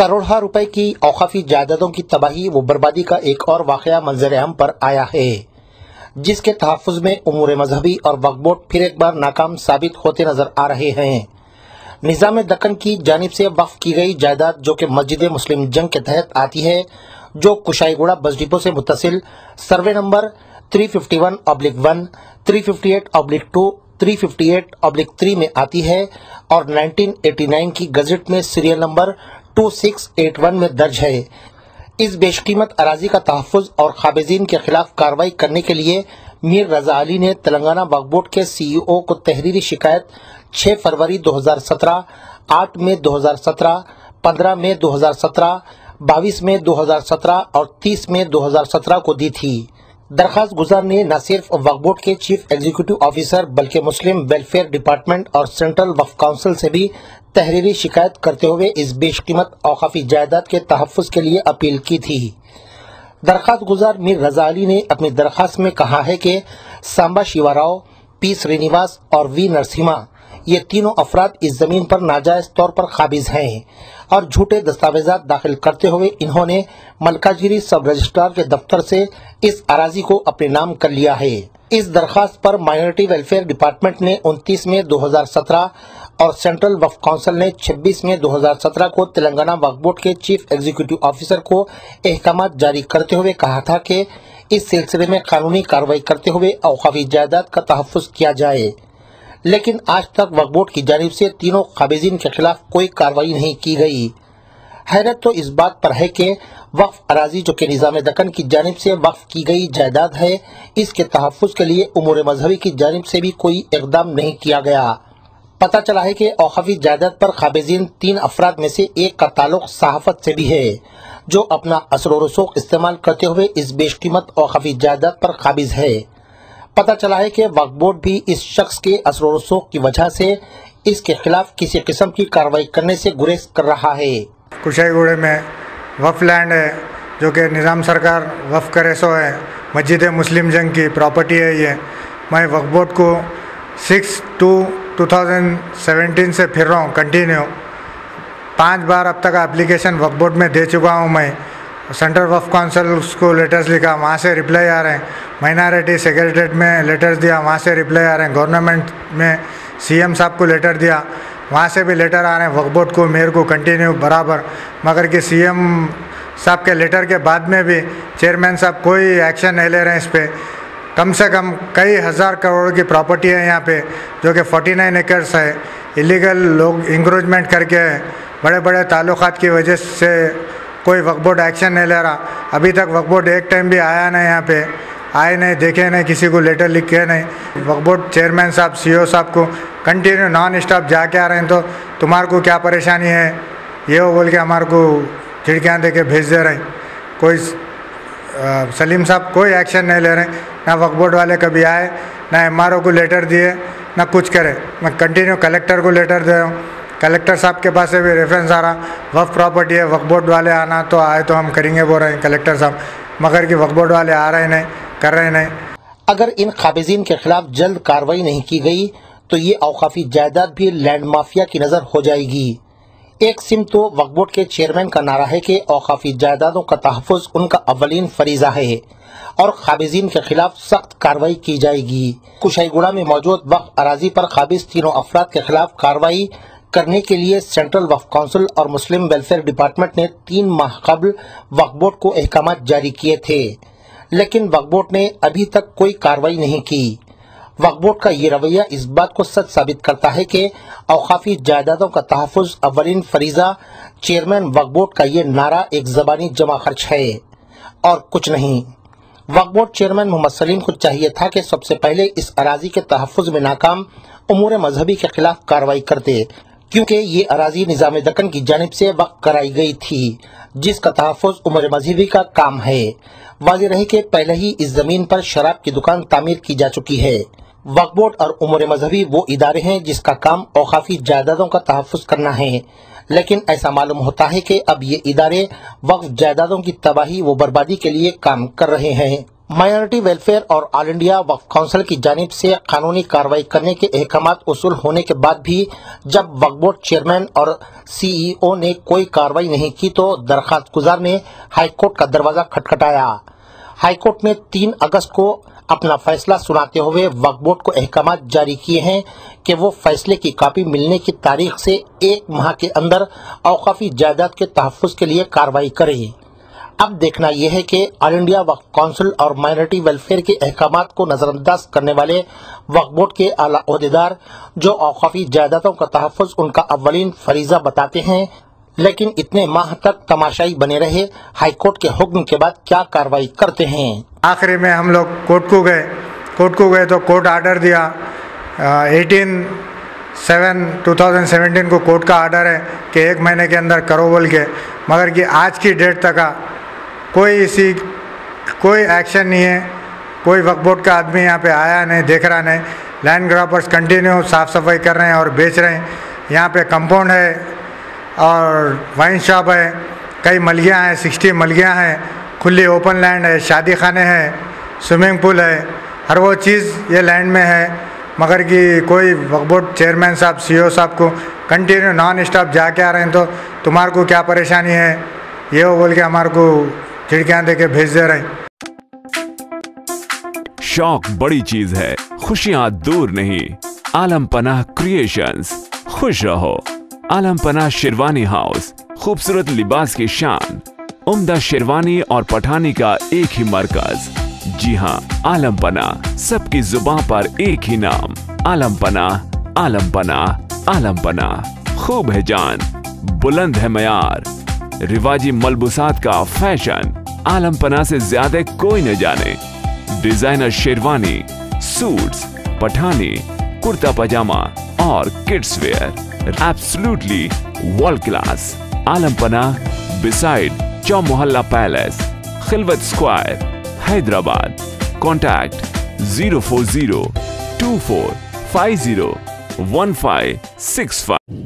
करोड़ों रुपए की औकाफी जायदादों की तबाही व बर्बादी का एक और वाकया मंजर आम पर आया है, जिसके तहफ़्फ़ुज़ में उमूर मजहबी और वक्फ बोर्ड फिर एक बार नाकाम साबित होते नजर आ रहे हैं। निज़ाम दक्कन की जानिब से वक्फ की गई जायदाद, जो कि मस्जिद मुस्लिम जंग के तहत आती है, जो कुशाईगुड़ा बस डिपो से मुत्तसिल सर्वे नंबर 351/1, 358/2, 358/3 में आती है और 1989 की गजट में सीरियल नंबर 2681 में दर्ज है। इस बेशकीमत अराजी का तहफ़्फ़ुज़ और काबिज़ीन के खिलाफ कार्रवाई करने के लिए मीर रज़ा अली ने तेलंगाना वक्फ बोर्ड के CEO को तहरीरी शिकायत 6 फरवरी 2017, 8 मई 2017, 15 मई 2017, 22 मई 2017 और 30 मई 2017 को दी थी। दरखास्त गुजार ने न सिर्फ वक्फ बोर्ड के चीफ एग्जीक्यूटिव ऑफिसर बल्कि मुस्लिम वेलफेयर डिपार्टमेंट और सेंट्रल वक्फ काउंसिल से भी तहरीरी शिकायत करते हुए इस बेशकीमत औकाफी जायदाद के तहफ़्फ़ुज़ के लिए अपील की थी। दरखास्त गुजार मीर रज़ा अली ने अपनी दरखास्त में कहा है कि सांबा शिवाराव, पी श्रीनिवास और वी नरसिम्हा, ये तीनों अफराद इस जमीन पर नाजायज तौर पर काबिज हैं और झूठे दस्तावेजात दाखिल करते हुए इन्होंने मलकाजिरी सब रजिस्ट्रार के दफ्तर से इस अराजी को अपने नाम कर लिया है। इस दरखास्त पर माइनॉरिटी वेलफेयर डिपार्टमेंट ने 29 मई 2017 और सेंट्रल वक्फ काउंसिल ने 26 मई 2017 को तेलंगाना वक्फ बोर्ड के चीफ एग्जीक्यूटिव ऑफिसर को अहकामात जारी करते हुए कहा था कि इस सिलसिले में कानूनी कार्रवाई करते हुए औकाफी जायदाद का तहफ़्फ़ुज़ किया जाए, लेकिन आज तक वक्फ बोर्ड की जानिब से तीनों काबिज़ीन के खिलाफ कोई कार्रवाई नहीं की गई। हैरत तो इस बात पर है कि वक्फ अराजी, जो कि निज़ाम दक्कन की जानिब से वक्फ की गई जायदाद है, इसके तहफ़्फ़ुज़ के लिए उमूर मजहबी की जानिब से भी कोई इक़दाम नहीं किया गया। पता चला है कि औकाफी जायदाद पर काबिज़ीन 3 अफराद में से एक का ताल्लुक सहाफ़त से भी है, जो अपना असर व रसूख इस्तेमाल करते हुए इस बेशकीमत औकाफी जायदाद पर काबिज़ है। पता चला है कि वक्फ बोर्ड भी इस शख्स के असर व रसूख की वजह से इसके खिलाफ किसी किस्म की कार्रवाई करने से गुरेज कर रहा है। कुशाईगुड़े में वक्फ लैंड है, जो कि निज़ाम सरकार वक्फ करे सो है, मस्जिद मुस्लिम जंग की प्रॉपर्टी है। ये मैं वक्फ बोर्ड को 6/2/2017 से फिर रहा हूँ कंटिन्यू। 5 बार अब तक एप्लीकेशन वक्फ बोर्ड में दे चुका हूँ। मैं सेंट्रल वक्फ काउंसिल को लेटर्स लिखा, वहाँ से रिप्लाई आ रहे हैं। माइनॉरिटी सेक्रेटरीट में लेटर्स दिया, वहाँ से रिप्लाई आ रहे हैं। गवर्नमेंट में CM साहब को लेटर दिया, वहाँ से भी लेटर आ रहे हैं। वक्फ बोर्ड को, मेयर को कंटिन्यू बराबर, मगर कि CM साहब के लेटर के बाद में भी चेयरमैन साहब कोई एक्शन नहीं ले रहे हैं इस पर। कम से कम कई हज़ार करोड़ की प्रॉपर्टी है यहाँ पे, जो कि 49 एकर्स है। इलीगल लोग इंक्रोचमेंट करके बड़े बड़े ताल्लुकात की वजह से कोई वक्फ बोर्ड एक्शन नहीं ले रहा। अभी तक वक्फ बोर्ड एक टाइम भी आया नहीं, यहाँ पे आए नहीं, देखे नहीं, किसी को लेटर लिख के नहीं। वक्फ बोर्ड चेयरमैन साहब, CEO साहब को कंटिन्यू नॉन स्टॉप जाके आ रहे हैं। तो तुम्हारे को क्या परेशानी है, ये वो बोल के हमारे को खिड़कियाँ दे के भेज दे रहे हैं। कोई सलीम साहब कोई एक्शन नहीं ले रहे, ना वक्फ बोर्ड वाले कभी आए, ना MRO को लेटर दिए, ना कुछ करे। मैं कंटिन्यू कलेक्टर को लेटर दे रहा हूँ, कलेक्टर साहब के पास से भी रेफरेंस आ रहा, वक्फ प्रॉपर्टी है, वक्फ बोर्ड वाले आना तो आए तो हम करेंगे बोल रहे हैं कलेक्टर साहब, मगर कि वक्फ बोर्ड वाले आ रहे नहीं, कर रहे नहीं। अगर इन काबिज़ीन के खिलाफ जल्द कार्रवाई नहीं की गई तो ये औकाफी जायदाद भी लैंड माफिया की नज़र हो जाएगी। एक सिम तो वक्फ बोर्ड के चेयरमैन का नारा है कि औकाफी जायदादों का तहफ़्फ़ुज़ उनका अव्वलीन फरीज़ा है और काबिज़ीन के खिलाफ सख्त कार्रवाई की जाएगी। कुशाईगुड़ा में मौजूद वक्फ अराजी पर काबिज़ तीनों अफराद के खिलाफ कार्रवाई करने के लिए सेंट्रल वक्फ काउंसिल और मुस्लिम वेलफेयर डिपार्टमेंट ने 3 माह कबल वक्फ बोर्ड को अहकामात जारी किए थे, लेकिन वक्फ बोर्ड ने अभी तक कोई कार्रवाई नहीं की। वक्फ बोर्ड का ये रवैया इस बात को सच साबित करता है कि औकाफी जायदादों का तहफ़्फ़ुज़ अव्वलीन फरीज़ा, चेयरमैन वक्फ बोर्ड का ये नारा एक ज़बानी जमा खर्च है और कुछ नहीं। वक्फ बोर्ड चेयरमैन मोहम्मद सलीम को चाहिए था कि सबसे पहले इस अराजी के तहफ़्फ़ुज़ में नाकाम उमूर मजहबी के खिलाफ कार्रवाई करते, क्योंकि ये अराजी निज़ाम दक्कन की जानिब से वक्फ कराई गई थी, जिसका तहफ़्फ़ुज़ उमूर मजहबी का काम है। वाज़ेह रहे कि पहले ही इस ज़मीन पर शराब की दुकान तामीर की जा चुकी है। वक्फ बोर्ड और उमूर मजहबी वो इदारे हैं जिसका काम औकाफी जायदादों का तहफ़्फ़ुज़ करना है, लेकिन ऐसा मालूम होता है कि अब ये इदारे वक्फ जायदादों की तबाही व बर्बादी के लिए काम कर रहे हैं। माइनॉरिटी वेलफेयर और ऑल इंडिया वक्फ काउंसिल की जानिब से कानूनी कार्रवाई करने के अहकामात उसूल होने के बाद भी जब वक्फ बोर्ड चेयरमैन और सीईओ ने कोई कार्रवाई नहीं की तो दरखास्त गुजार ने हाईकोर्ट का दरवाजा खटखटाया। हाईकोर्ट ने 3 अगस्त को अपना फैसला सुनाते हुए वक्फ बोर्ड को अहकामात जारी किए हैं कि वो फैसले की कॉपी मिलने की तारीख से 1 माह के अंदर औकाफी जायदाद के तहफ़्फ़ुज़ के लिए कार्रवाई करे। अब देखना यह है कि ऑल इंडिया वक्फ काउंसिल और माइनॉरिटी वेलफेयर के अहकामात को नजरअंदाज करने वाले वक्फ बोर्ड के आला ओहदेदार जो औकाफी जायदादों का तहफ़्फ़ुज़ उनका अव्वलीन फरीज़ा बताते हैं, लेकिन इतने माह तक तमाशाई बने रहे, हाईकोर्ट के हुक्म के बाद क्या कार्रवाई करते हैं। आखिरी में हम लोग कोर्ट को गए तो कोर्ट आर्डर दिया। 18/7/2017 को कोर्ट का आर्डर है कि 1 महीने के अंदर करो बोल के, मगर कि आज की डेट तक कोई एक्शन नहीं है। कोई वक्फ बोर्ड का आदमी यहाँ पे आया नहीं, देख रहा नहीं। लैंड ग्रापर्स कंटिन्यू साफ़ सफाई कर रहे हैं और बेच रहे हैं। यहाँ पे कंपाउंड है और वाइन शॉप है, कई मलियाँ हैं, 60 मलियाँ हैं, खुली ओपन लैंड है, शादी खाने हैं, स्विमिंग पूल है, हर वो चीज़ ये लैंड में है। मगर कि कोई वक्फ बोर्ड चेयरमैन साहब सीईओ साहब को कंटिन्यू नॉन स्टॉप जाके आ रहे हैं, तो तुम्हारे को क्या परेशानी है ये वो बोल के हमारे को खिड़कियाँ दे के भेज दे रहे हैं। शौक बड़ी चीज है, खुशियां दूर नहीं। आलम पनाह क्रिएशंस, खुश रहो। आलम पनाह शेरवानी हाउस, खूबसूरत लिबास की शान, उम्दा शेरवानी और पठानी का एक ही मरकज। जी हाँ, आलम पनाह, सबकी जुबान पर एक ही नाम, आलम पनाह, आलम पनाह, आलम पनाह। खूब है जान, बुलंद है मयार, रिवाजी मलबूसात का फैशन, आलम पनाह से ज्यादा कोई न जाने। डिजाइनर शेरवानी, सूट्स, पठानी, कुर्ता पजामा और kids wear, absolutely world class. Alam Panah beside Chowmahalla palace, Khilwat square, Hyderabad. Contact 04024501565।